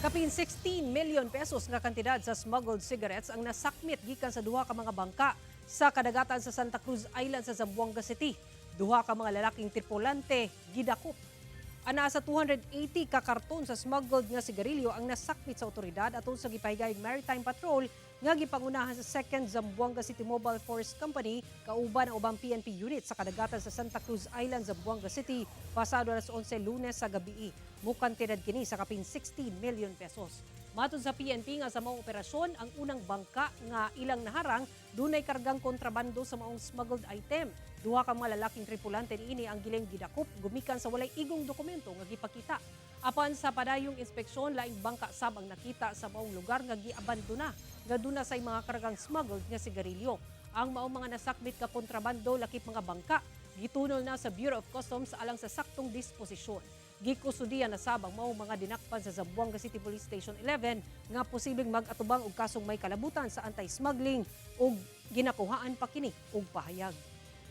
Kapin 16 million pesos nga kantidad sa smuggled cigarettes ang nasakmit gikan sa duha ka mga bangka sa kadagatan sa Santa Cruz Island sa Zamboanga City. Duha ka mga lalaking tripulante, gidakop. Ana sa 280 ka karton sa smuggled nga sigarilyo ang nasakmit sa otoridad atol sa gipahigayong Maritime Patrol nga gipangunahan sa 2nd Zamboanga City Mobile Force Company kauban ang ubang PNP unit sa kadagatan sa Santa Cruz Island, Zamboanga City pasado alas 11 Lunes sa gabi. Mukantidad kini sa kapin 16 million pesos. Matod sa PNP nga sa maong operasyon, ang unang bangka nga ilang naharang dunay kargang kontrabando sa maong smuggled item. Duha ka mga lalaking tripulante niini ang giling gidakop gumikan sa walay igong dokumento nga gipakita. Apan sa padayong inspeksyon, laing bangka sab ang nakita sa maong lugar nga giabandona nga duna say mga kargang smuggled nga sigarilyo. Ang maong mga nasakmit ka kontrabando lakip mga bangka gitunol na sa Bureau of Customs alang sa saktong disposisyon. Gikusudian na sabang maong mga dinakpan sa Zamboanga City Police Station 11 nga posibleng mag-atubang og kasong may kalabutan sa anti-smuggling ug ginakuhaan pa kini og pahayag.